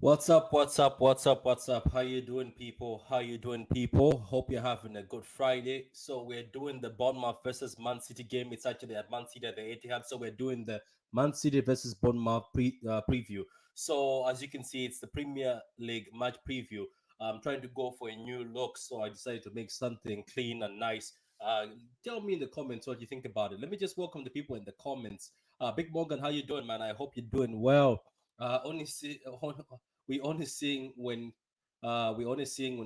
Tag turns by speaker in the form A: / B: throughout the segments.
A: What's up? What's up? What's up? What's up? How you doing, people? How you doing, people? Hope you're having a good Friday. So we're doing the Bournemouth versus Man City game. It's actually at Man City at the Etihad. So we're doing the Man City versus Bournemouth preview. So as you can see, it's the Premier League match preview. I'm trying to go for a new look, so I decided to make something clean and nice. Tell me in the comments what you think about it. Let me just welcome the people in the comments. Big Morgan, how you doing, man? I hope you're doing well. Only see, we only sing when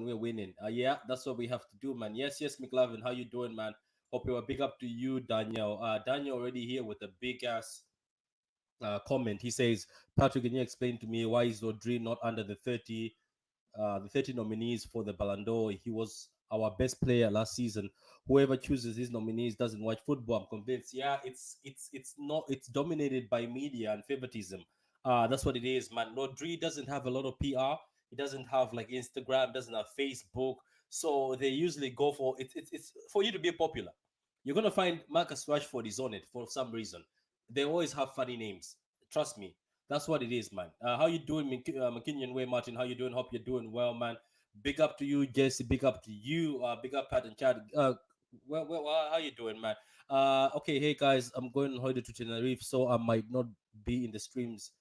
A: we're winning. Yeah, that's what we have to do, man. Yes, McLavin, how you doing, man? Hope you are big up to you, Daniel. Daniel already here with a big ass comment. He says, Patrick, can you explain to me why is Rodri not under the 30 nominees for the Ballon d'Or? He was our best player last season. Whoever chooses these nominees doesn't watch football. I'm convinced. Yeah, it's dominated by media and favoritism. That's what it is, man. Rodri doesn't have a lot of PR. He doesn't have like Instagram, doesn't have Facebook. So they usually go for it's for you to be popular. You're gonna find Marcus Rashford is on it for some reason. They always have funny names. Trust me. That's what it is, man. How you doing, McKinnon Way, Martin? How you doing? Hope you're doing well, man. Big up to you, Jesse. Big up to you. Big up, Pat and Chad. How you doing, man? Okay, hey guys, I'm going on holiday to Tenerife, so I might not be in the streams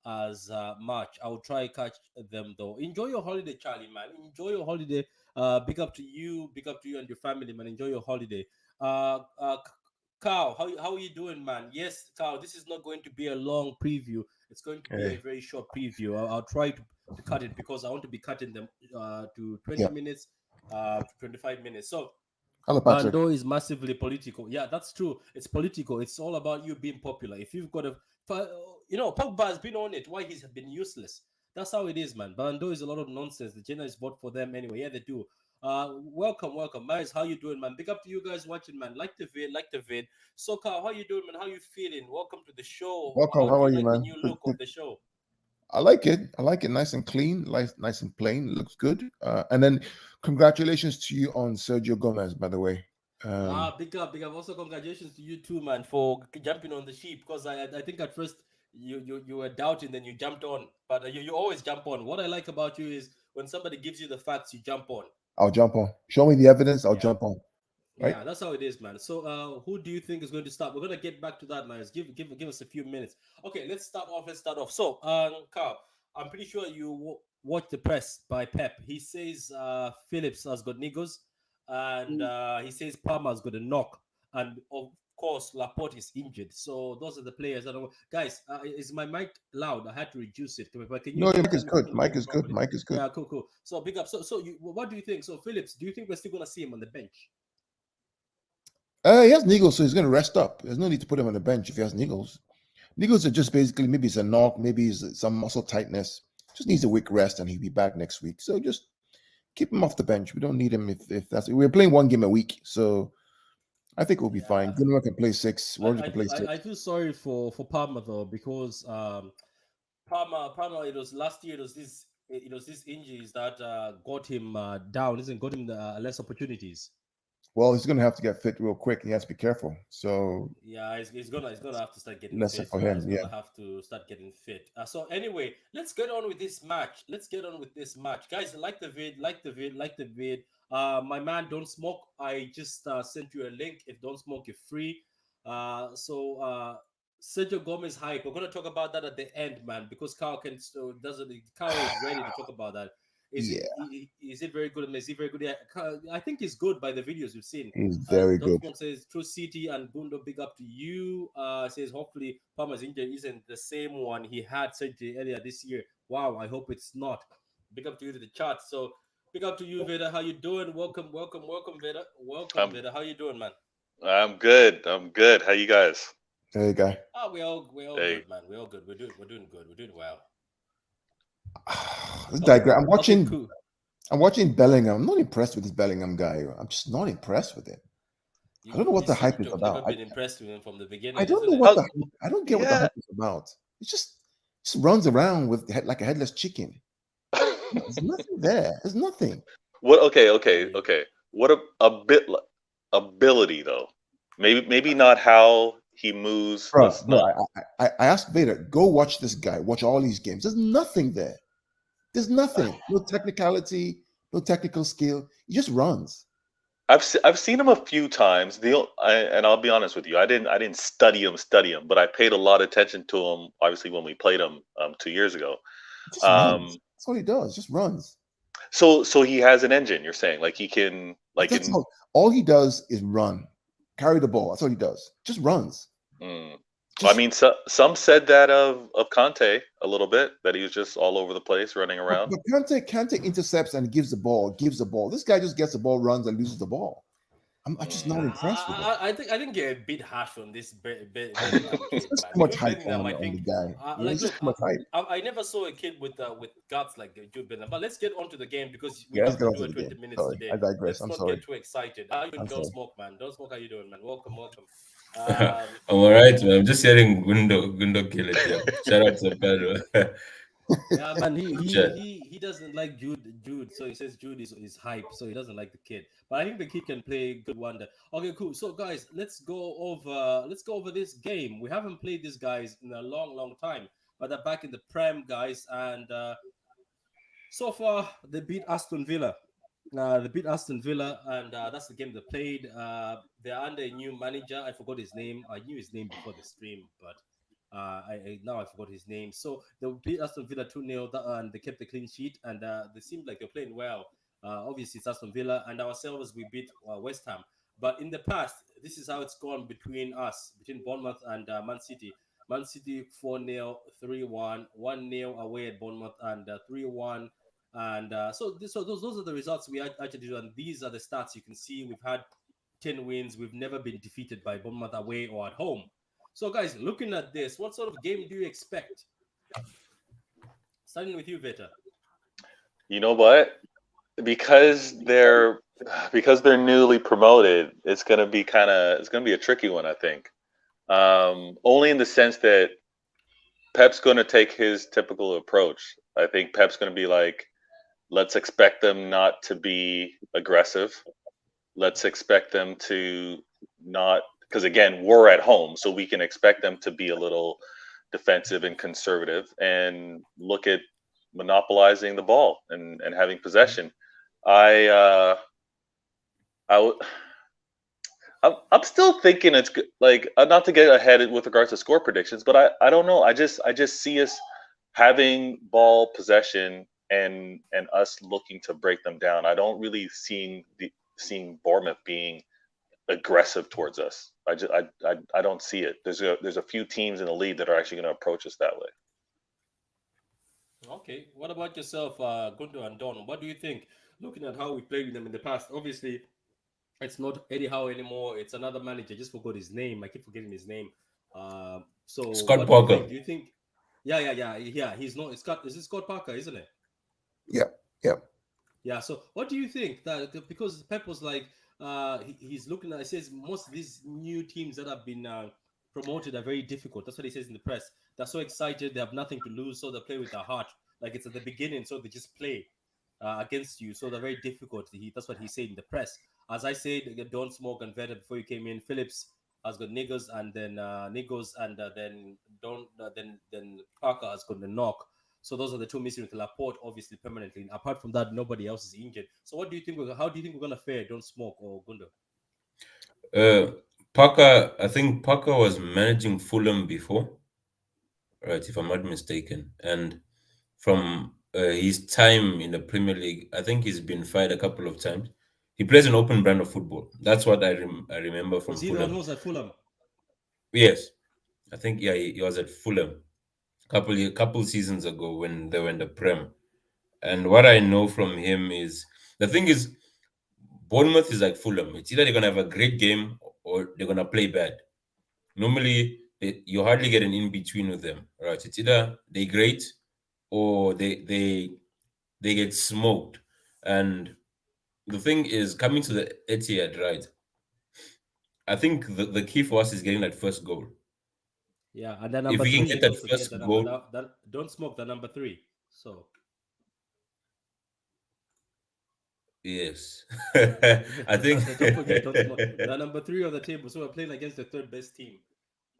A: as much. I'll try catch them though. Enjoy your holiday, Charlie, man. Enjoy your holiday. Big up to you. Big up to you and your family, man. Enjoy your holiday. Uh, uh, Carl, how are you doing, man? Yes, Carl, this is not going to be a long preview. It's going to be a
B: Hey.
A: very short preview. I'll try to cut it because I want to be cutting them to 20
B: Yeah.
A: minutes, to 25 minutes. So,
B: Hello, Patrick.
A: Bando is massively political. Yeah, that's true. It's political. It's all about you being popular. If you've got Pogba has been on it. Why he's been useless. That's how it is, man. Bando is a lot of nonsense. The journalists vote for them anyway. Yeah, they do. Welcome. Maris, how you doing, man? Big up to you guys watching, man. Like the vid. So, Carl, how you doing, man? How you feeling? Welcome to the show.
B: Welcome.
A: How do
B: How are
A: you
B: you,
A: like the
B: man?
A: new look of the show?
B: I like it. I like it nice and clean, nice and plain. Looks good. And then congratulations to you on Sergio Gomez, by the way.
A: Big up. Also, congratulations to you too, man, for jumping on the sheep. Because I think at first you were doubting, then you jumped on. But you always jump on. What I like about you is when somebody gives you the facts, you jump on.
B: I'll jump on. Show me the evidence. I'll
A: Yeah,
B: jump on. Right?
A: yeah, that's how it is, man. So, who do you think is going to start? We're gonna get back to that, man. Give us a few minutes. Okay, let's start off. So, Carl, I'm pretty sure you watched the press by Pep. He says Phillips has got niggles, and he says Palmer's got a knock, and of course Laporte is injured. So those are the players. I don't know. Guys, is my mic loud? I had to reduce it. But can
B: No, your mic
A: tell
B: is
A: me if you
B: good.
A: can hear
B: Mic
A: me
B: is good.
A: properly?
B: Mic is good.
A: Yeah, cool. So big up. So what do you think? So Phillips, do you think we're still gonna see him on the bench?
B: He has niggles, so he's going to rest up. There's no need to put him on the bench if he has niggles. Niggles are just basically maybe it's a knock, maybe it's some muscle tightness. Just needs a week rest, and he'll be back next week. So just keep him off the bench. We don't need him if that's. We're playing one game a week, so I think we'll be fine.
A: Yeah,
B: Gunnar can play six. Roger can play six.
A: I feel sorry for Palmer though because Palmer it was last year it was these injuries that got him down, isn't got him less opportunities.
B: Well, he's going to have to get fit real quick. He has to be careful. So
A: Yeah, he's gonna have to start getting
B: lesson
A: fit.
B: for him.
A: He's
B: Yeah.
A: gonna have to start getting fit. So anyway, let's get on with this match. Guys. Like the vid. My man, Don't Smoke. I just sent you a link. If Don't Smoke, you're free. Sergio Gomez hype. We're gonna talk about that at the end, man, because Carl can still doesn't. Carl is ready to talk about that.
B: Yeah.
A: Is it very good? Is he very good? Yeah, I think he's good by the videos we've seen.
B: He's very
A: Don't
B: good.
A: Smoke says True City and Gundo, big up to you. Says hopefully Palmer's injury isn't the same one he had surgery earlier this year. Wow, I hope it's not. Big up to you to the chat. So big up to you, Veda. How you doing? Welcome, Veda. Welcome,
C: I'm
A: Veda. How you doing, man?
C: I'm good. I'm good. How you guys?
B: There you go.
A: We're all
C: Hey.
A: good, man. We're all good. We're doing good. We're doing well.
B: This
A: Okay,
B: diagram.
A: okay, cool.
B: I'm watching Bellingham. I'm not impressed with this Bellingham guy. I'm just not impressed with it. I don't know what
A: You
B: the
A: said
B: hype is
A: you've never
B: about.
A: been impressed with him from the
B: I
A: beginning,
B: don't
A: isn't
B: know
A: it?
B: what
C: Oh,
B: the hype, I don't get what the
C: yeah.
B: hype is about. It just runs around with like a headless chicken. There's nothing there. There's nothing.
C: What?
A: Yeah, you.
C: Okay. What a bit ability though. Maybe not how he moves.
B: Bro,
C: Was not.
B: I asked Vader, go watch this guy. Watch all these games. There's nothing there. There's nothing, no technicality, no technical skill. He just runs.
C: I've seen him a few times. And I'll be honest with you, I didn't study him, but I paid a lot of attention to him. Obviously, when we played him 2 years ago.
B: He just runs.
C: Um,
B: That's all he does. Just runs.
C: so he has an engine. You're saying like he can like
B: That's
C: in.
B: all he does is run, carry the ball. That's all he does. Just runs.
C: Mm. I
B: Just
C: mean, some said that of Conte a little bit, that he was just all over the place running around.
B: but Kante intercepts and gives the ball. This guy just gets the ball, runs, and loses the ball. I'm just not
C: Mm.
B: impressed with it.
A: I think you're a bit harsh on this Bellingham kid,
B: There's
A: man.
B: too much
A: Jude
B: hype
A: Bellingham,
B: on
A: I
B: the
A: think,
B: guy.
A: like,
B: It's just
A: look,
B: too much hype.
A: I never saw a kid with guts like Jude Bellingham. But let's get on to the game because we
B: Yeah, let's
A: have
B: get
A: to
B: on
A: do
B: to
A: a
B: the
A: 20
B: game.
A: minutes
B: Sorry,
A: today.
B: I digress.
A: Let's
B: I'm
A: not
B: sorry.
A: get too excited. How you doing,
B: I'm
A: Don't
B: sorry.
A: Smoke, man? Don't Smoke, how you doing, man? Welcome.
D: I'm all right, man. I'm just hearing Gundo kill it. Yeah. Shout out to Pedro.
A: Yeah, man.
D: Sure.
A: He doesn't like Jude. So he says Jude is hype. So he doesn't like the kid. But I think the kid can play good wonder. Okay, cool. So guys, let's go over this game. We haven't played these guys in a long time. But they're back in the Prem, guys, and so far they beat Aston Villa. They beat Aston Villa, and that's the game they played. They're under a new manager. I forgot his name. I knew his name before the stream, but now I forgot his name. So they beat Aston Villa 2-0, and they kept the clean sheet, and they seemed like they're playing well. Obviously, it's Aston Villa, and ourselves, we beat West Ham. But in the past, this is how it's gone between us, between Bournemouth and Man City. Man City 4-0, 3-1, 1-0 away at Bournemouth, and 3-1. And so those are the results we actually do, and these are the stats you can see. We've had 10 wins. We've never been defeated by Bournemouth away or at home. So, guys, looking at this, what sort of game do you expect? Starting with you, Veta.
C: You know what? Because they're newly promoted, it's gonna be a tricky one, I think. Only in the sense that Pep's gonna take his typical approach. I think Pep's gonna be like, let's expect them not to be aggressive. Let's expect them to not, because again, we're at home, so we can expect them to be a little defensive and conservative and look at monopolizing the ball and having possession. I I w- I'm still thinking it's good. Like, not to get ahead with regards to score predictions, but I don't know. I just see us having ball possession and us looking to break them down. I don't really seeing Bournemouth being aggressive towards us. I don't see it. There's a few teams in the league that are actually going to approach us that way.
A: Okay. What about yourself, Gundo and Don? What do you think? Looking at how we played with them in the past, obviously it's not Eddie Howe anymore. It's another manager. I just forgot his name. I keep forgetting his name. So
D: Scott
A: what do you think?
D: Parker.
A: Do you think? Yeah. He's not. It's Scott. Is it Scott Parker? Isn't it?
B: Yeah, yeah.
A: Yeah. So what do you think that because Pep was like, he's looking at. It says most of these new teams that have been promoted are very difficult. That's what he says in the press. They're so excited. They have nothing to lose, so they play with their heart. Like it's at the beginning, so they just play against you. So they're very difficult. That's what he said in the press. As I said, Don Smoke and Veta before you came in. Phillips has got Niggers and then Niggles and then Don then Parker has got the knock. So those are the two missing with Laporte, obviously permanently. Apart from that, nobody else is injured. So what do you think? How do you think we're gonna fare? Don't Smoke or Gundo?
D: Parker, I think Parker was managing Fulham before, right? If I'm not mistaken. And from his time in the Premier League, I think he's been fired a couple of times. He plays an open brand of football. That's what I remember
A: Was
D: from
A: he the one who
D: Fulham.
A: was at Fulham?
D: Yes, I think yeah, he was at Fulham couple seasons ago when they were in the Prem. And what I know from him is the thing is Bournemouth is like Fulham. It's either they're gonna have a great game or they're gonna play bad. Normally, you hardly get an in between with them, right? It's either they great or they get smoked. And the thing is, coming to the Etihad, right? I think the key for us is getting that first goal.
A: Yeah, and then
D: If
A: number
D: we can
A: three.
D: get that
A: Don't forget
D: first
A: the number.
D: goal,
A: That don't smoke the number three. So
D: yes, I think
A: don't forget don't smoke the number three on the table. So we're playing against the third best team.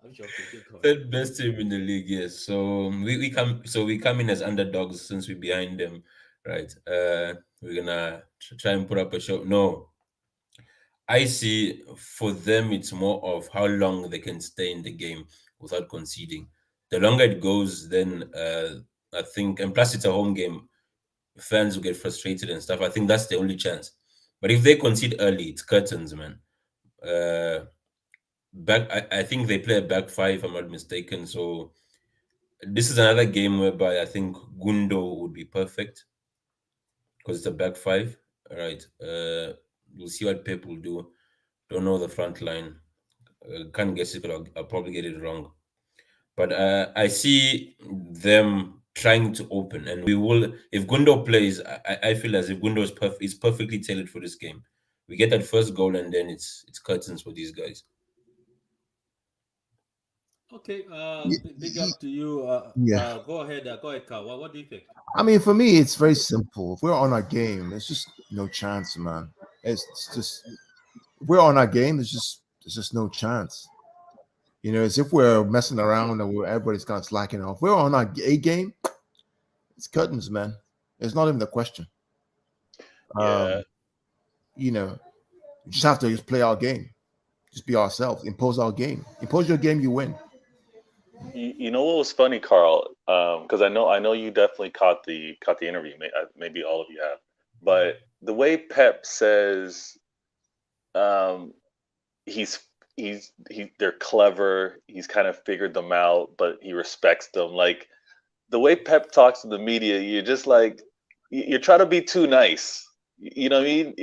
A: I'm joking. Keep going.
D: Third best team in the league, yes. So we come in as underdogs since we're behind them, right? We're gonna try and put up a show. No, I see for them it's more of how long they can stay in the game without conceding. The longer it goes, then I think, and plus it's a home game, fans will get frustrated and stuff. I think that's the only chance. But if they concede early, it's curtains, man. Uh, I think they play a back five, if I'm not mistaken. So this is another game whereby I think Gundo would be perfect because it's a back five. All right. We'll see what Pep will do. Don't know the front line. Can't guess it, but I'll probably get it wrong. But I see them trying to open, and we will. If Gundo plays, I feel as if Gundo is perfectly tailored for this game. We get that first goal, and then it's curtains for these guys.
A: Okay.
B: Ye-
A: Big
B: ye-
A: up to you.
B: Yeah.
A: Go ahead. Go ahead, Carl. What do you think?
B: I mean, for me, it's very simple. If we're on our game, there's just no chance, man. It's just if we're on our game. There's just no chance. You know, as if we're messing around and everybody's kind of slacking off. We're on our A game. It's curtains, man. It's not even a question.
C: Yeah.
B: You know, you just have to just play our game. Just be ourselves. Impose our game. Impose your game, you win.
C: You know what was funny, Carl? Because I know you definitely caught the interview. Maybe all of you have, but the way Pep says, um, he's they're clever. He's kind of figured them out, but he respects them. Like the way Pep talks to the media, you're just like you're trying to be too nice. You know what I mean?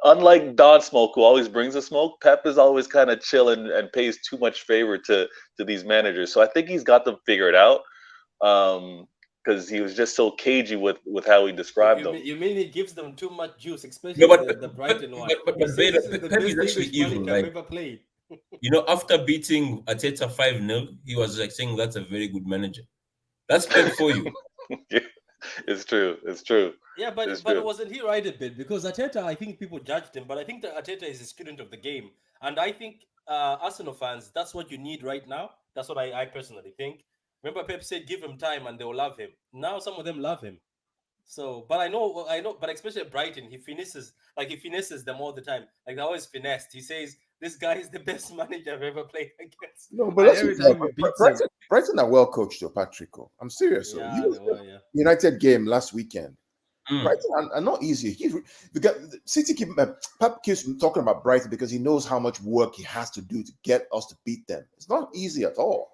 C: Unlike Don Smoke, who always brings the smoke, Pep is always kind of chill and pays too much favor to these managers. So I think he's got them figured out. Because he was just so cagey with how he described them.
A: You mean he gives them too much juice,
D: No,
A: especially
D: but
A: the Brighton one? He
D: but
A: says
D: Beta,
A: this is the
D: Pep is
A: best
D: actually
A: English
D: evil.
A: manager I've
D: Like,
A: ever played.
D: after beating Ateta 5-0, he was like saying that's a very good manager. That's Pep for you.
C: Yeah, it's true. It's true.
A: Yeah,
C: It's
A: but
C: true.
A: wasn't he right a bit? Because Ateta, I think people judged him, but I think that Ateta is a student of the game, and I think Arsenal fans, that's what you need right now. That's what I personally think. Remember, Pep said, "Give him time, and they will love him." Now, some of them love him. So, but I know, but especially at Brighton, he finesses them all the time. Like they always finessed. He says, "This guy is the best manager I've ever played against,"
B: No, but
A: and
B: let's
A: every time he beats him,
B: Brighton are well coached, though, Patrick. I'm serious. So
A: yeah,
B: you
A: they were, yeah.
B: United game last weekend.
D: Mm.
B: Brighton are not easy. City Pep keeps talking about Brighton because he knows how much work he has to do to get us to beat them. It's not easy at all.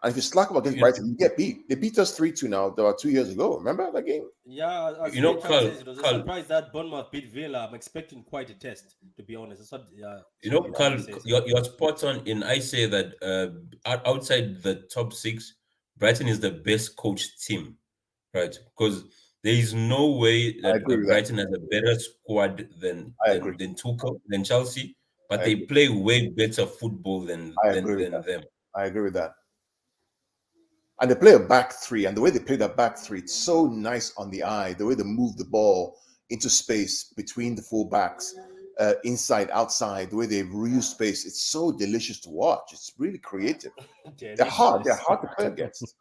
B: And if you slack up against
D: You know,
B: Brighton, you get beat. They beat us 3-2 now. There were 2 years ago. Remember that game?
A: Yeah, as
D: you know,
A: Chan
D: Carl,
A: says, it was a
D: Carl,
A: surprise that Bournemouth beat Villa. I'm expecting quite a test, to be honest. That's what,
D: you know,
A: you heard me
D: Carl,
A: say so.
D: you're spot on. In I say that outside the top six, Brighton is the best coached team, right? Because there is no way
B: I
D: that
B: agree with that.
D: Brighton has a better squad
B: I agree.
D: than Tuchel, than Chelsea, but
B: I
D: they
B: agree.
D: play way better football
B: I agree with that.
D: them.
B: I agree with that. And they play a back three, and the way they play that back three, it's so nice on the eye. The way they move the ball into space between the full backs, inside, outside, the way they reuse space, it's so delicious to watch. It's really creative. They're hard. They're hard to play against.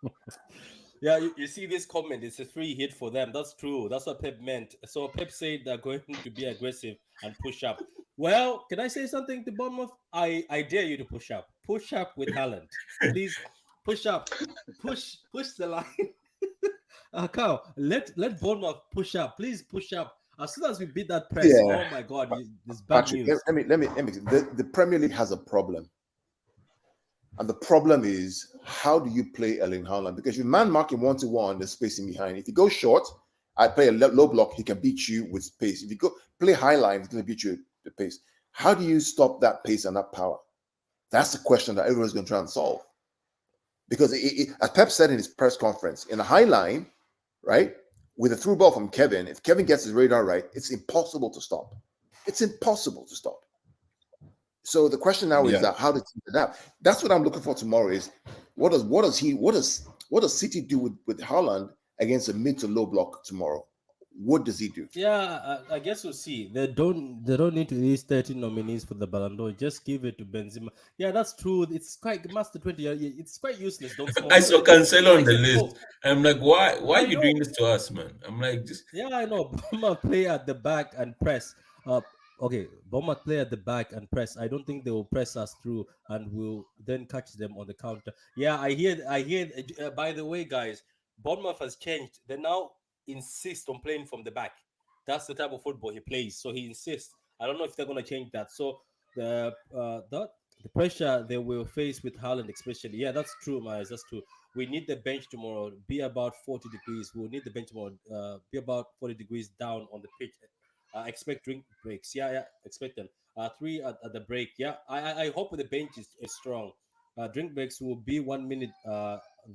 A: Yeah, you see this comment, it's a free hit for them. That's true. That's what Pep meant. So Pep said they're going to be aggressive and push up. Well, can I say something to Bournemouth? I dare you to push up. Push up with Haaland. Please push up. Push the line. Kyle, let Bournemouth push up. Please push up. As soon as we beat that press,
B: Yeah.
A: oh my God, there's bad
B: Patrick,
A: news.
B: let me. The Premier League has a problem. And the problem is, how do you play Erling Haaland? Because if you man mark him 1-1, there's spacing behind. If you go short, I play a low block, he can beat you with pace. If you go play high line, he's going to beat you with pace. How do you stop that pace and that power? That's the question that everyone's going to try and solve. Because as Pep said in his press conference, in a high line, right, with a through ball from Kevin, if Kevin gets his radar right, it's impossible to stop. It's impossible to stop. So the question now is that how does he adapt? That's what I'm looking for tomorrow. Is what does City do with Haaland against a mid to low block tomorrow? What does he do?
A: Yeah, I guess we'll see. They don't need to release 13 nominees for the Ballon d'Or. Just give it to Benzema. Yeah, that's true. It's quite Master 20. It's quite useless. Don't
D: I
A: smoke.
D: saw
A: It's
D: Cancelo on
A: like
D: the
A: a
D: list.
A: joke.
D: I'm like, why are
A: I
D: you doing
A: know.
D: this to us, man? I'm like, just
A: Yeah, I know. Bournemouth play at the back and press. Uh, okay, Bournemouth play at the back and press. I don't think they will press us through, and we'll then catch them on the counter. Yeah, I hear. I hear. By the way, guys, Bournemouth has changed. They now insist on playing from the back. That's the type of football he plays. So he insists. I don't know if they're gonna change that. So the pressure they will face with Haaland, especially. Yeah, that's true, Miles. That's true. We need the bench tomorrow be about 40 degrees. We'll need the bench tomorrow be about 40 degrees down on the pitch. Expect drink breaks. Yeah, yeah, expect them. Three at the break. Yeah, I hope the bench is strong. Drink breaks will be 1 minute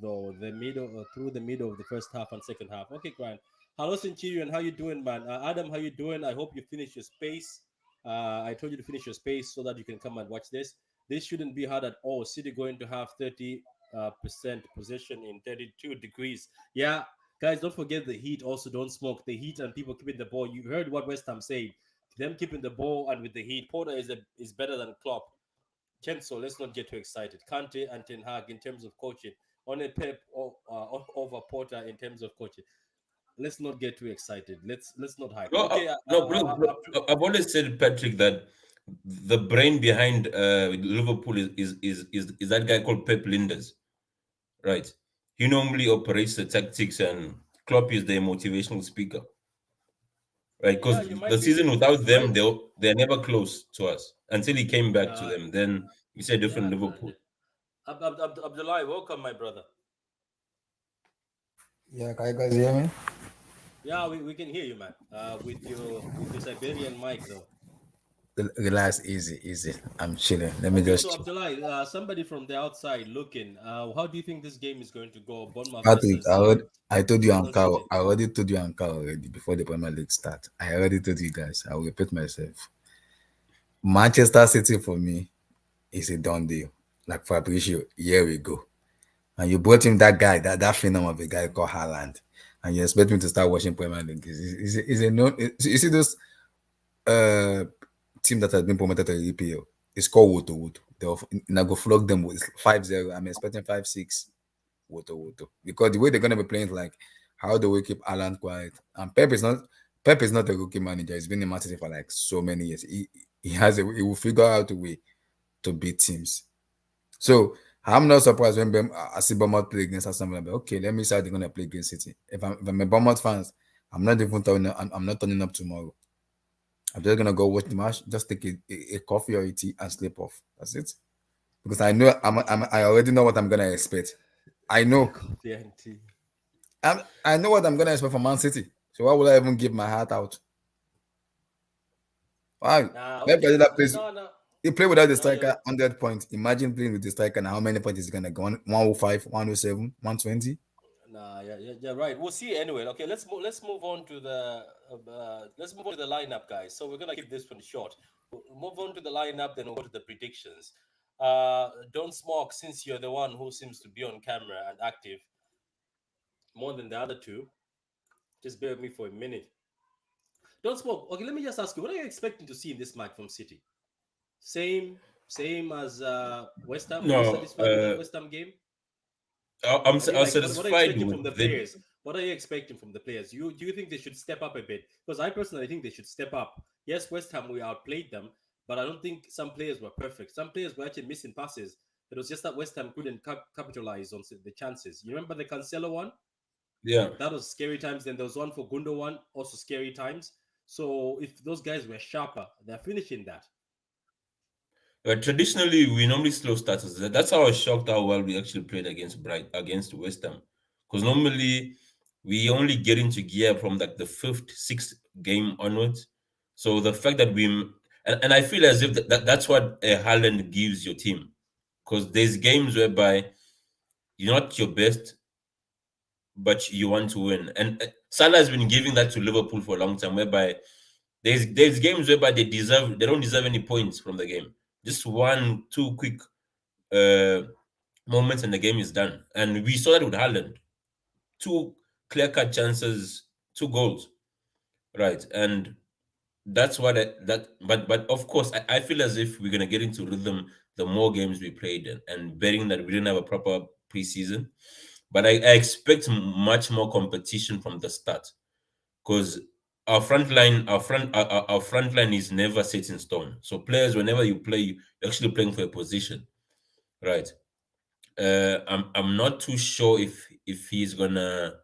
A: though the middle through the middle of the first half and second half. Okay, Grant. Hello, Centurion. How you doing, man? Adam, how you doing? I hope you finish your space. I told you to finish your space so that you can come and watch this. This shouldn't be hard at all. City going to have 30% possession in 32 degrees. Yeah, guys, don't forget the heat. Also, don't smoke. The heat and people keeping the ball. You heard what West Ham said. Them keeping the ball and with the heat, Porter is better than Klopp. Chenso, let's not get too excited. Kante and Ten Hag in terms of coaching, on a Pep over Porter in terms of coaching. Let's not get too excited. Let's not hype.
D: no,
A: Okay,
D: no, bro. I've always said, Patrick, that the brain behind Liverpool is that guy called Pep Linders, right? He normally operates the tactics, and Klopp is the motivational speaker, right?
A: yeah,
D: Because
A: you
D: the
A: might be
D: season without them,
A: right.
D: they're never close to us until he came back to
A: Uh,
D: them. Then we said different
A: yeah,
D: Liverpool.
A: Abdullah, welcome, my brother.
E: Yeah, can you guys hear me?
A: Yeah, we can hear you, man. With your Siberian mic though.
E: Relax, easy, easy. I'm chilling. Let me
A: Okay, so
E: just chill.
A: Abdullah, somebody from the outside looking. How do you think this game is going to go? Bournemouth
E: Patrick,
A: versus
E: I told you
A: Man City.
E: I already told you Anchor already before the Premier League start. I already told you guys. I will repeat myself. Manchester City for me is a done deal. Like Fabrizio, here we go. And you brought him that guy, that phenom of a guy called Haaland. And you expect me to start watching Premier League. Is a no you see those uh team that has been promoted to the EPL. It's called Woto Woto. They'll go flog them with 5-0. I'm expecting 5-6 Woto Woto. Because the way they're gonna be playing is like how do we keep Alan quiet? And Pep is not a rookie manager. He's been in Man City for like so many years. He will figure out a way to beat teams. So I'm not surprised when I see Bournemouth play against Arsenal. I'm like, okay, let me see how they're gonna play against City. If I'm a Bournemouth fans, I'm not turning up tomorrow. I'm just gonna go watch the match, just take a coffee or a tea and sleep off. That's it. Because I know I already know what I'm gonna expect. I know
A: Coffee and tea.
E: I know what I'm gonna expect from Man City. So why would I even give my heart out? Why?
A: Nah,
E: Pep
A: okay.
E: Guardiola plays.
A: No, no,
E: He play without the
A: no. You're
E: striker 100 points. Imagine playing with the striker and how many points is he gonna go? 105, 107, 120.
A: Nah, you're right. We'll see anyway. Okay, let's move on to the lineup, guys. So we're gonna keep this one short. We'll move on to the lineup, then we'll go to the predictions. Don't smoke since you're the one who seems to be on camera and active more than the other two. Just bear with me for a minute. Don't smoke. Okay, let me just ask you, what are you expecting to see in this match from City? Same, same as West Ham. Are you
D: No,
A: satisfied with that West Ham game? I mean,
D: I'm
A: like, what are you
D: satisfied
A: expecting from the
D: with the.
A: players? What are you expecting from the players? Do you think they should step up a bit? Because I personally think they should step up. Yes, West Ham we outplayed them, but I don't think some players were perfect. Some players were actually missing passes. It was just that West Ham couldn't capitalize on the chances. You remember the Cancelo one?
D: Yeah.
A: That was scary times. Then there was one for Gundo one, also scary times. So if those guys were sharper, they're finishing that.
D: Traditionally, we normally slow starters. That's how I was shocked how well we actually played against West Ham. Because normally we only get into gear from like the fifth, sixth game onwards. So the fact that and I feel as if that's what Haaland gives your team. Because there's games whereby you're not your best, but you want to win. And Salah has been giving that to Liverpool for a long time, whereby there's games whereby they don't deserve any points from the game. Just one, two quick uh, moments and the game is done. And we saw that with Haaland. Two clear-cut chances, two goals. right? And that's what but of course I feel as if we're gonna get into rhythm the more games we played, and betting that we didn't have a proper preseason. But I expect much more competition from the start, because our front line is never set in stone. So players, whenever you play, you're actually playing for a position, right? I'm not too sure if he's gonna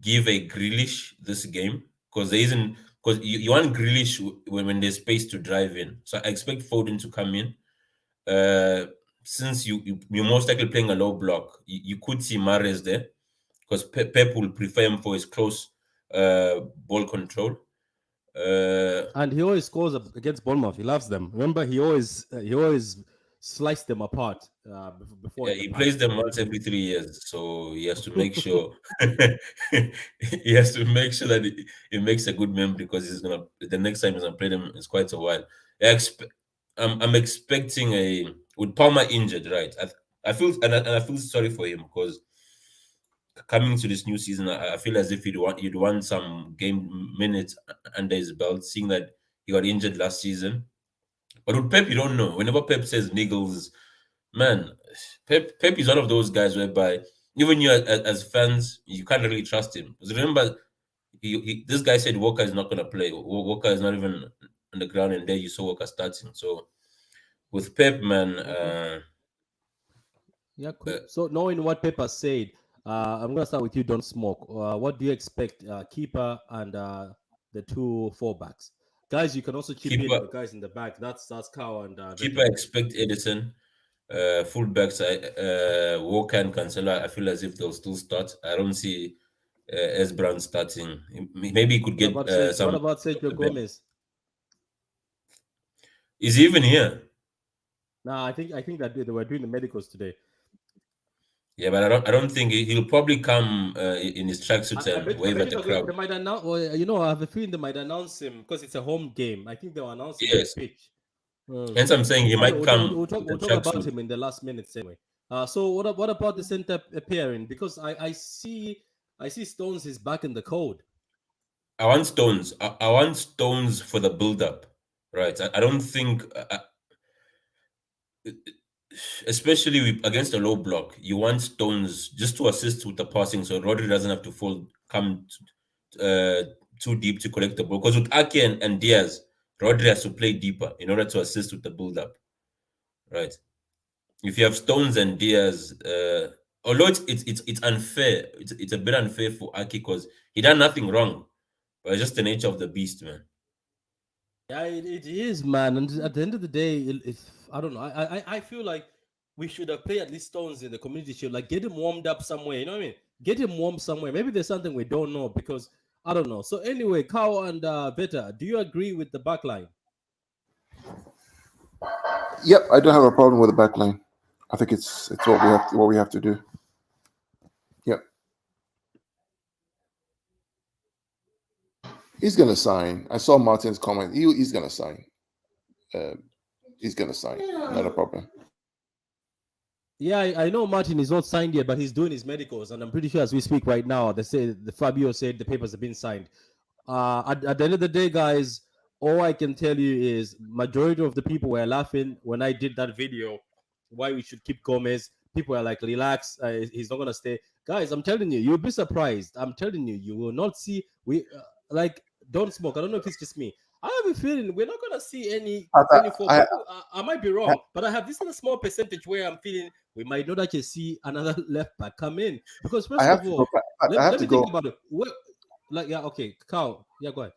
D: give a Grealish this game, because there isn't, because you want Grealish when there's space to drive in. So I expect Foden to come in. Since you're most likely playing a low block, you could see Mahrez there, because Pep will prefer him for his close ball control.
A: And he always scores against Bournemouth. He loves them. Remember, he always sliced them apart before
D: Yeah,
A: in the
D: he
A: past.
D: plays them once every 3 years, so he has to make sure he has to make sure that he makes a good memory, because he's gonna the next time he's gonna play them is quite a while. I'm expecting a with Palmer injured, right? I feel and I feel sorry for him, because coming to this new season, I feel as if you'd want some game minutes under his belt, seeing that he got injured last season. But with Pep, you don't know. Whenever Pep says niggles, man, Pep is one of those guys whereby even you as fans, you can't really trust him. Because remember, this guy said Walker is not going to play. Walker is not even on the ground, and there you saw Walker starting. So with Pep, man,
A: Okay. Yeah, cool. So knowing what Pepper said, I'm gonna start with you, Don't Smoke. What do you expect, keeper and the two fullbacks? Guys, you can also chip in.
D: keeper
A: The guys in the back. That's Cow and
D: keeper
A: Veta.
D: expect Edison. Fullbacks, Walker and Cancelo, I feel as if they'll still start. I don't see Esbran starting. Maybe he could
A: What
D: get
A: about What
D: some.
A: about Sergio Gomez?
D: Is he even here?
A: Nah, I think that they were doing the medicals today.
D: Yeah, but I don't think he'll probably come in his tracksuit and
A: I
D: wave
A: bet
D: at
A: you
D: the crowd.
A: they might announce. Or, I have a feeling they might announce him because it's a home game. I think they'll announce him on the
D: Yes,
A: pitch. Mm.
D: hence I'm saying he might
A: Anyway,
D: come with
A: we'll
D: a
A: talk about
D: tracksuit.
A: him in the last minutes anyway. So what about the center pairing? Because I see Stones is back in the code.
D: I want Stones. I want Stones for the build-up, right? I don't think, especially against a low block, you want Stones just to assist with the passing, so Rodri doesn't have to too deep to collect the ball. Because with Ake and Diaz, Rodri has to play deeper in order to assist with the build-up, right? If you have Stones and Diaz, although it's unfair, it's a bit unfair for Ake, because he done nothing wrong, but it's just the nature of the beast, man.
A: Yeah, it is, man. And at the end of the day, I don't know. I feel like we should have played at least Stones in the Community Shield. Like, get him warmed up somewhere. You know what I mean? Get him warm somewhere. Maybe there's something we don't know because I don't know. So anyway, Cow and Veta, do you agree with the back line?
B: Yep, I don't have a problem with the back line. I think it's what we have to do. Yep. He's gonna sign. I saw Martin's comment. He's gonna sign. He's gonna sign. Not a problem.
A: Yeah, I know Martin is not signed yet, but he's doing his medicals, and I'm pretty sure as we speak right now, the Fabio said the papers have been signed. At the end of the day, guys, all I can tell you is majority of the people were laughing when I did that video. Why we should keep Gomez? People are like, relax, he's not gonna stay. Guys, I'm telling you, you'll be surprised. I'm telling you, you will not see like Don't Smoke. I don't know if it's just me. I have a feeling we're not gonna see any I might be wrong, but I have this little small percentage where I'm feeling we might not actually see another left back come in because first of all, let me think about it. Okay, Carl, yeah, go ahead.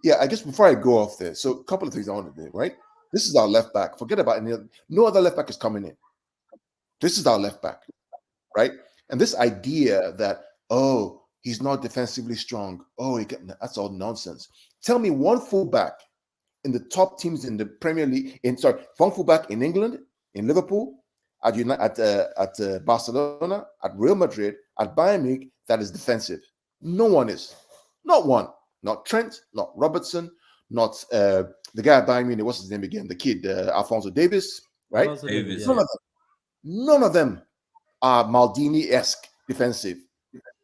B: Yeah, I guess before I go off there, so a couple of things I want to do. Right, this is our left back. Forget about any other. No other left back is coming in. This is our left back, right? And this idea that he's not defensively strong. That's all nonsense. Tell me one fullback in the top teams in the Premier League. One fullback in England, in Liverpool, at Barcelona, at Real Madrid, at Bayern Munich that is defensive. No one is. Not one. Not Trent. Not Robertson. Not the guy at Bayern Munich. What's his name again? The kid, Alphonso Davies. Right?
D: Davies.
B: None of them are Maldini-esque defensive.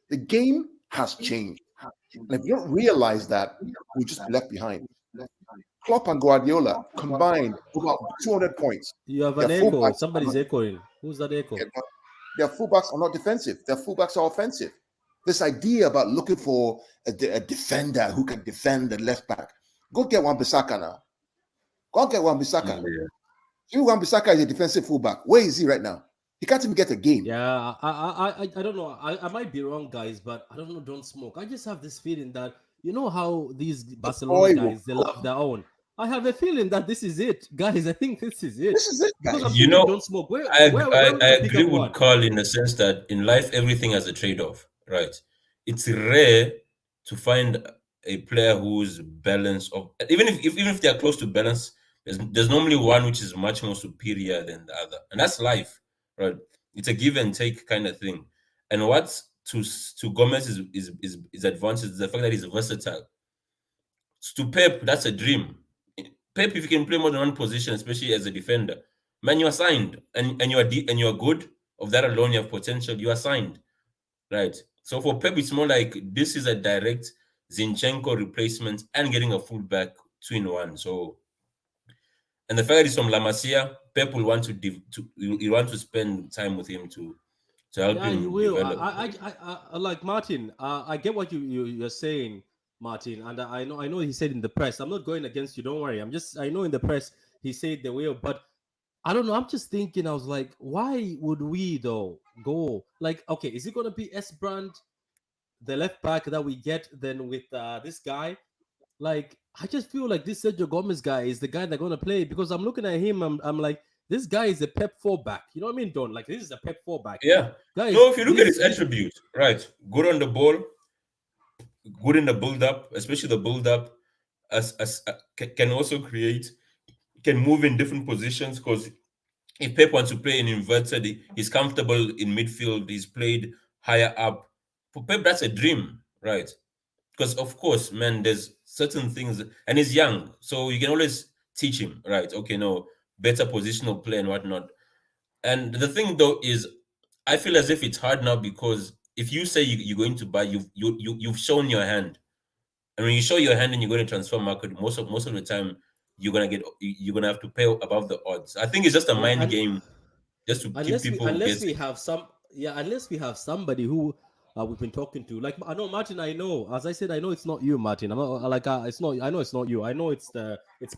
B: The game has changed. And if you don't realize that, we'll just be left behind. Klopp and Guardiola combined about 200 points.
A: You have
B: Their
A: an echo.
B: fullbacks,
A: Somebody's echoing. Who's that echo?
B: their fullbacks are not defensive. Their fullbacks are offensive. This idea about looking for a defender who can defend the left back. Go get Wan-Bissaka now. Go get Wan-Bissaka. Wan-Bissaka is a defensive fullback. Where is he right now? He can't even get a game.
A: Yeah, I don't know. I might be wrong, guys, but I don't know. Don't smoke. I just have this feeling that you know how these Barcelona guys they love their own. I have a feeling that this is it, guys. I think this is it.
B: This is it, guys.
A: Because I'm don't smoke.
D: I agree with Carl in the sense that in life everything has a trade-off, right? It's rare to find a player who's balanced, of even if they are close to balance. There's normally one which is much more superior than the other, and that's life, right? It's a give and take kind of thing. And what's to Gomez is advantage is the fact that he's versatile. To Pep, that's a dream. Pep, if you can play more than one position, especially as a defender, man, you are signed, and you are good. Of that alone, you have potential. You are signed, right? So for Pep, it's more like this is a direct Zinchenko replacement and getting a fullback 2-in-1. So, and the fact that he's from La Masia, Pep will want to spend time with him to help him.
A: He will.
D: Develop.
A: I like Martin. I get what you're saying, Martin, and I know he said in the press. I'm not going against you. Don't worry. I know in the press he said the will, but I don't know. I'm just thinking. I was like, why would we though go like? Okay, is it gonna be S-Brand, the left back that we get then with this guy? Like, I just feel like this Sergio Gomez guy is the guy that's gonna play because I'm looking at him. I'm like, this guy is a Pep 4-back. You know what I mean, Don? Like, this is a Pep 4-back.
D: Yeah.
A: Guys,
D: so if you look at his attributes, right? Good on the ball, good in the build-up, especially the build-up, can also create, can move in different positions because if Pep wants to play in inverted, he's comfortable in midfield, he's played higher up. For Pep, that's a dream, right? Because, of course, man, there's certain things, and he's young, so you can always teach him, right? Okay, no, better positional play and whatnot. And the thing, though, is I feel as if it's hard now because if you say you're going to buy, you've shown your hand. And when you show your hand and you're going to transfer market, most of the time, you're gonna have to pay above the odds. I think it's just a mind game, just to keep people.
A: Unless we have somebody who we've been talking to. Like I know Martin. I know, as I said, I know it's not you, Martin. I'm not like it's not. I know it's not you. I know it's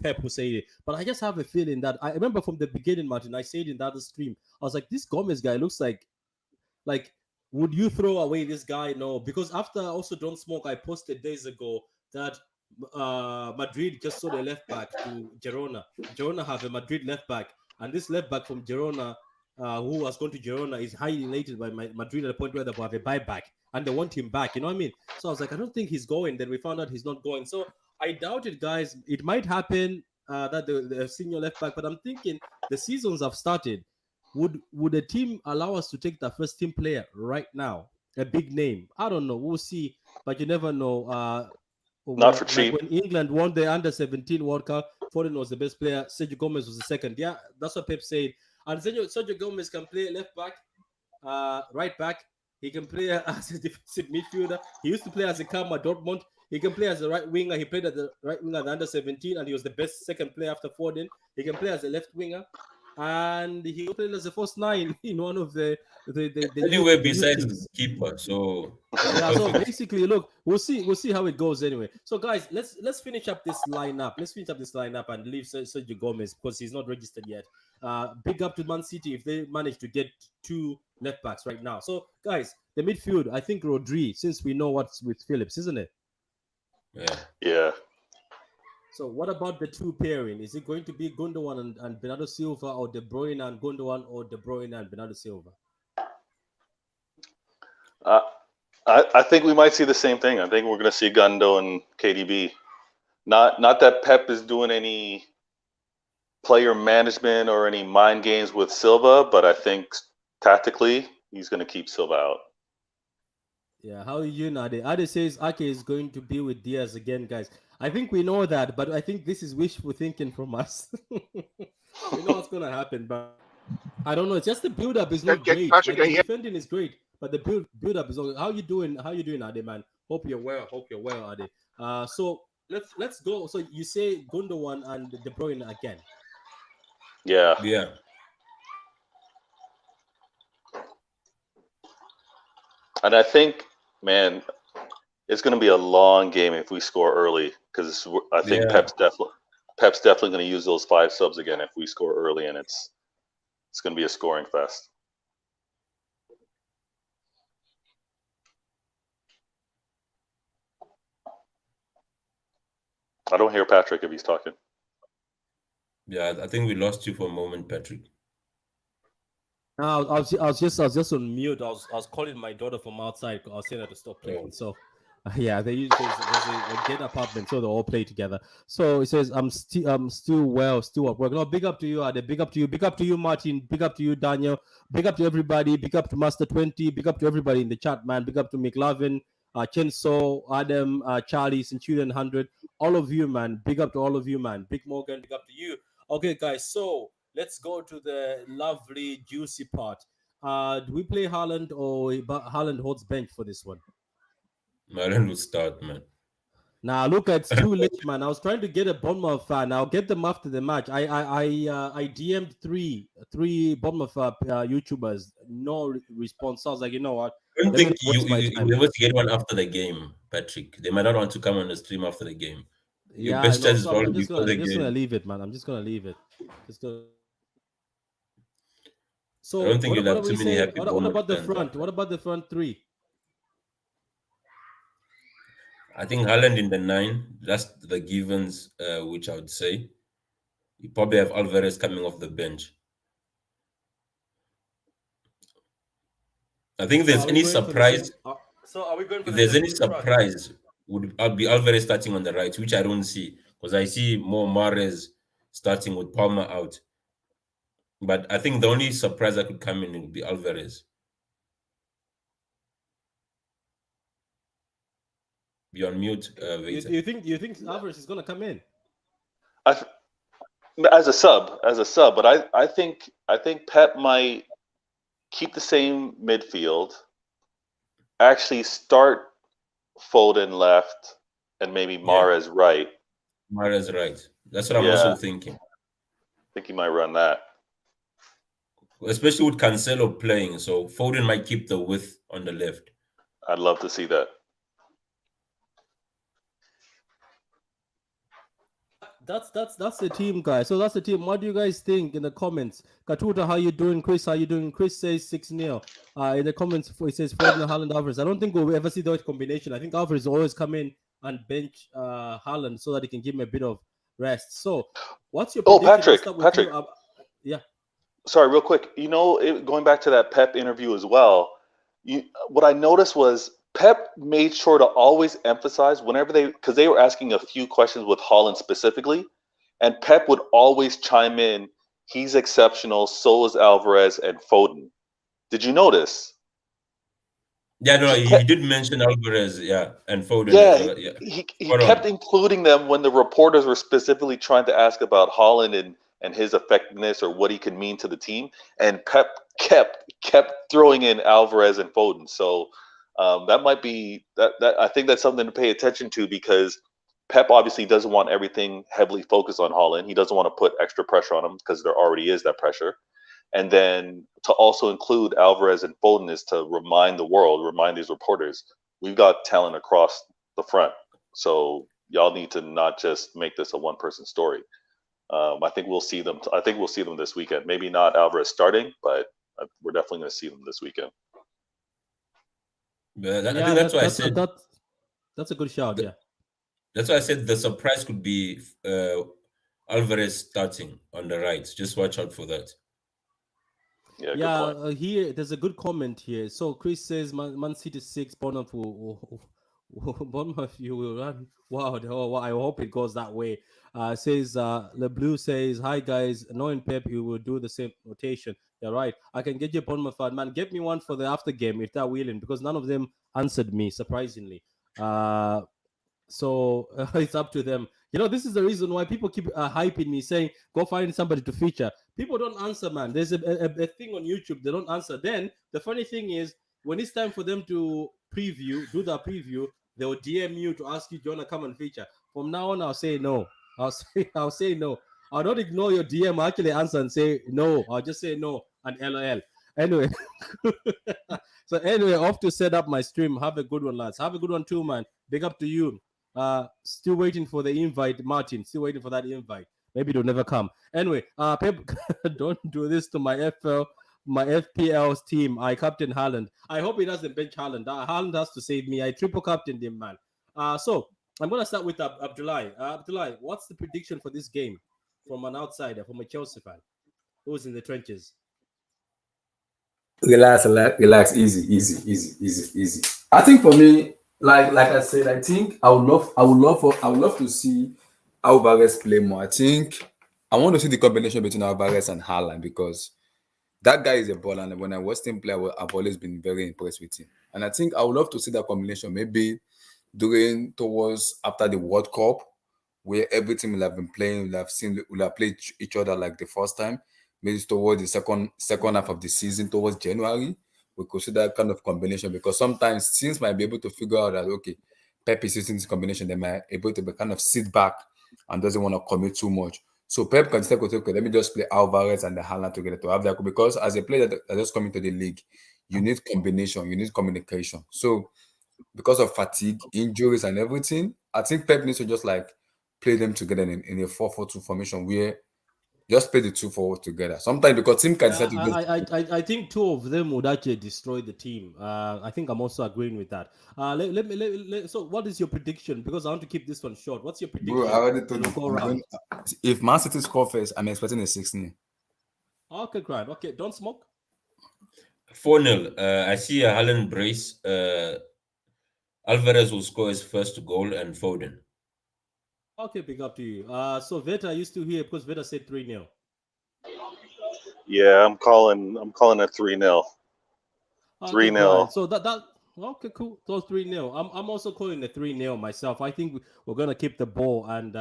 A: Pep who said it. But I just have a feeling that I remember from the beginning, Martin. I said in the other stream, I was like, this Gomez guy looks like would you throw away this guy? No, because after also Don't Smoke, I posted days ago that Madrid just sold a left back to Girona. Girona have a Madrid left back, and this left back from Girona, who has gone to Girona, is highly related by Madrid at the point where they have a buyback and they want him back. You know what I mean? So I was like, I don't think he's going. Then we found out he's not going. So I doubt it, guys. It might happen that the senior left back, but I'm thinking the seasons have started. Would a team allow us to take the first team player right now? A big name? I don't know. We'll see, but you never know.
C: Not for cheap.
A: When England won the Under-17 World Cup, Foden was the best player. Sergio Gomez was the second. Yeah, that's what Pep said. And Sergio Gomez can play left back, right back. He can play as a defensive midfielder. He used to play as a cam at Dortmund. He can play as a right winger. He played as the right winger at the Under-17, and he was the best second player after Foden. He can play as a left winger. And he played as a first 9 in one of the
D: anywhere besides the keeper. So
A: yeah, so basically, look, we'll see how it goes anyway. So guys, let's finish up this lineup. Let's finish up this lineup and leave Sergio Gomez because he's not registered yet. Big up to Man City if they manage to get 2 left backs right now. So guys, the midfield, I think Rodri, since we know what's with Phillips, isn't it?
C: Yeah.
A: So what about the 2 pairing? Is it going to be Gundogan and Bernardo Silva, or De Bruyne and Gundogan, or De Bruyne and Bernardo Silva?
C: I think we might see the same thing. I think we're going to see Gundo and KDB. Not that Pep is doing any player management or any mind games with Silva, but I think tactically he's going to keep Silva out.
A: Yeah, how are you, Nade? Ade says Ake is going to be with Diaz again, guys. I think we know that, but I think this is wishful thinking from us. We know what's going to happen, but I don't know. It's just the build-up is not great. Like, the defending is great, but the build-up is not. How you doing? How you doing, Ade, man? Hope you're well. Hope you're well, Ade. So let's go. So you say Gundogan and De Bruyne again.
C: Yeah.
D: Yeah.
C: And I think, man, it's going to be a long game if we score early because I think
D: Yeah.
C: Pep's definitely going to use those 5 subs again if we score early, and it's going to be a scoring fest. I don't hear Patrick if he's talking.
D: Yeah, I think we lost you for a moment, Patrick.
A: No, I was just on mute. I was calling my daughter from outside. I was saying her to stop playing.
D: Oh.
A: So yeah, there's a gay apartment, so they all play together. So it says I'm still well, still at work. No, big up to you, Ade. Big up to you, Martin. Big up to you, Daniel. Big up to everybody. Big up to Master 20. Big up to everybody in the chat, man. Big up to McLovin, Chenso, Adam, Charlie, Centurion 100. All of you, man. Big up to all of you, man. Big Morgan. Big up to you. Okay, guys. So let's go to the lovely, juicy part. Do we play Haaland or Haaland holds bench for this one?
D: Haaland will start, man.
A: Now look, it's too late, man. I was trying to get a Bournemouth fan. I'll get them after the match. I DM'd three Bournemouth YouTubers. No response. So I was like, you know what?
D: I don't
A: Let me
D: think
A: not waste my
D: you'll
A: time.
D: be able to get one after the game, Patrick. They might not want to come on the stream after the game. Your
A: Yeah,
D: best
A: no,
D: chance is
A: so I'm
D: probably
A: just
D: before the
A: gonna
D: game.
A: leave it, man. I'm just gonna leave it. So
D: I don't think
A: what
D: you'll
A: are
D: have
A: we
D: too many
A: saying?
D: happy
A: What
D: Bournemouth
A: about the
D: fans
A: front?
D: after.
A: What about the front three?
D: I think Haaland in the 9. That's the givens, which I would say. You probably have Alvarez coming off the bench. I think if
A: So
D: there's
A: are we
D: any
A: going for the same?
D: surprise,
A: So are we going for
D: if
A: the
D: there's
A: same
D: any
A: front?
D: surprise, I'll be Alvarez starting on the right, which I don't see because I see more Mahrez starting with Palmer out. But I think the only surprise that could come in would be Alvarez. Be on mute, Vita.
A: You think Alvarez is gonna come in?
C: As a sub, but I think Pep might keep the same midfield, actually start Foden left and maybe Mahrez right.
D: Mahrez right. That's what I'm also thinking.
C: I think he might run that.
D: Especially with Cancelo playing, so Foden might keep the width on the left.
C: I'd love to see that.
A: That's the team, guys. So that's the team. What do you guys think in the comments? Katuta, how you doing? Chris, how you doing? Chris says 6-0. In the comments, he says Foden, Haaland, Alvarez. I don't think we'll ever see that combination. I think Alvarez always come in and bench Haaland so that he can give him a bit of rest. So, what's your prediction?
C: Patrick.
A: Yeah.
C: Sorry, real quick. Going back to that Pep interview as well, what I noticed was Pep made sure to always emphasize whenever because they were asking a few questions with Haaland specifically, and Pep would always chime in, he's exceptional, so is Alvarez and Foden. Did you notice?
D: Yeah, no, he did mention Alvarez, and Foden as well. Yeah.
C: He kept including them when the reporters were specifically trying to ask about Haaland and his effectiveness or what he could mean to the team, and Pep kept throwing in Alvarez and Foden. So that might be that. I think that's something to pay attention to because Pep obviously doesn't want everything heavily focused on Haaland. He doesn't want to put extra pressure on him because there already is that pressure. And then to also include Alvarez and Foden is to remind these reporters, we've got talent across the front. So y'all need to not just make this a one-person story. I think we'll see them. I think we'll see them this weekend. Maybe not Alvarez starting, but we're definitely going to see them this weekend.
D: I think that's why I said
A: that's a good shout.
D: That's why I said the surprise could be Alvarez starting on the right. Just watch out for that.
C: Yeah.
A: Here there's a good comment here. So Chris says Man City 6, Bournemouth you will run. Wow, I hope it goes that way. Says the Blue says, hi guys, knowing Pep, you will do the same rotation. Yeah, right. I can get you a Bournemouth fan, man. Get me one for the after game if they're willing, because none of them answered me, surprisingly. So it's up to them. This is the reason why people keep hyping me, saying, go find somebody to feature. People don't answer, man. There's a thing on YouTube. They don't answer. Then the funny thing is, when it's time for them to do the preview, they'll DM you to ask you, do you want to come and feature? From now on, I'll say no. I'll say no. I'll not ignore your DM. I'll actually answer and say no. I'll just say no and LOL. Anyway, so anyway, off to set up my stream. Have a good one, lads. Have a good one too, man. Big up to you. Still waiting for the invite, Martin. Still waiting for that invite. Maybe it'll never come. Anyway, Pep, don't do this to my FPL's team. I captain Haaland. I hope he doesn't bench Haaland. Haaland has to save me. I triple captained him, man. So I'm gonna start with Abdullah. Abdullah, what's the prediction for this game from an outsider, from a Chelsea fan who's in the trenches?
E: Relax, easy. I think for me, like I said, I think I would love to see Alvarez play more. I think I want to see the combination between Alvarez and Haaland because that guy is a baller, and when I watched him play, I've always been very impressed with him. And I think I would love to see that combination maybe towards after the World Cup, where every team will have been playing, will have played each other like the first time. Maybe towards the second half of the season, towards January, we could see that kind of combination because sometimes teams might be able to figure out that okay, Pep is using this combination, they might be able to kind of sit back and doesn't want to commit too much. So Pep can say, okay, let me just play Alvarez and the Haaland together to have that because as a player that just coming to the league, you need combination, you need communication. So because of fatigue, injuries, and everything, I think Pep needs to just like play them together in a 4-4-2 formation where just play the two forward together. Sometimes because team can decide to
A: I think two of them would actually destroy the team. I think I'm also agreeing with that. So what is your prediction? Because I want to keep this one short. What's your prediction?
E: Bro, I already told you. If Man City score first, I'm expecting a 6-0.
A: Okay, great. Okay, don't smoke.
D: 4-0. I see a Haaland brace. Alvarez will score his first goal and Foden.
A: Okay, big up to you. So Veta, are you still here? Because Veta said 3-0.
C: Yeah, I'm calling a 3-0. 3-0.
A: So that okay, cool. So 3-0. I'm also calling a 3-0 myself. I think we're gonna keep the ball, and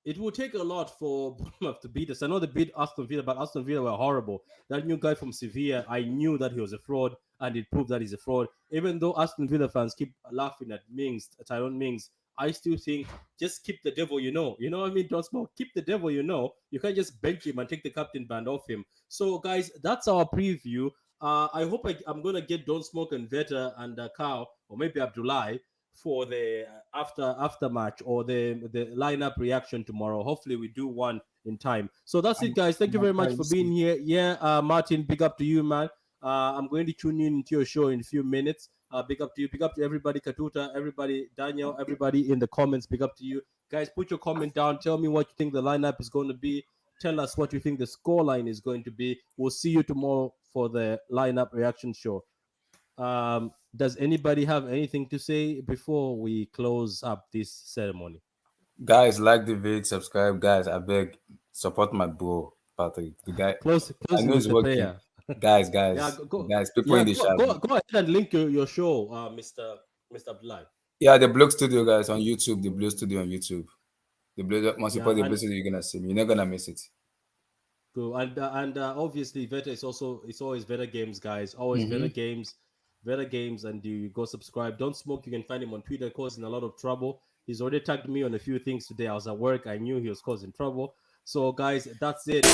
A: it will take a lot for Bournemouth to beat us. I know they beat Aston Villa, but Aston Villa were horrible. That new guy from Sevilla, I knew that he was a fraud, and it proved that he's a fraud. Even though Aston Villa fans keep laughing at Tyrone Mings, I still think just keep the devil, you know. You know what I mean? Don't smoke. Keep the devil, you know. You can't just bench him and take the captain band off him. So, guys, that's our preview. I hope I'm going to get Don't Smoke and Veta and Kao, or maybe Abdullah, for the after match or the lineup reaction tomorrow. Hopefully, we do one in time. So that's it, guys. Thank you very much for being here. Yeah, Martin, big up to you, man. I'm going to tune in into your show in a few minutes. Big up to you. Big up to everybody, Katuta, everybody, Daniel, everybody in the comments. Big up to you. Guys, put your comment down. Tell me what you think the lineup is going to be. Tell us what you think the scoreline is going to be. We'll see you tomorrow for the lineup reaction show. Does anybody have anything to say before we close up this ceremony?
E: Guys, like the video, subscribe. Guys, I beg, support my bro, Patrick. The guy,
A: close
E: I know he's working.
A: player.
E: Guys,
A: Yeah,
E: guys, people in the chat.
A: Go ahead and link your show, Mr. Abdullah.
E: Yeah, the Blog Studio, guys, on YouTube. The Blue Studio on YouTube. The Blue, once you put the Blue Studio, you're gonna see me. You're not gonna miss it.
A: Cool. And obviously, Veta is always Veta Games, guys. Always Veta Games, and you go subscribe. Don't Smoke. You can find him on Twitter, causing a lot of trouble. He's already tagged me on a few things today. I was at work. I knew he was causing trouble. So, guys, that's it.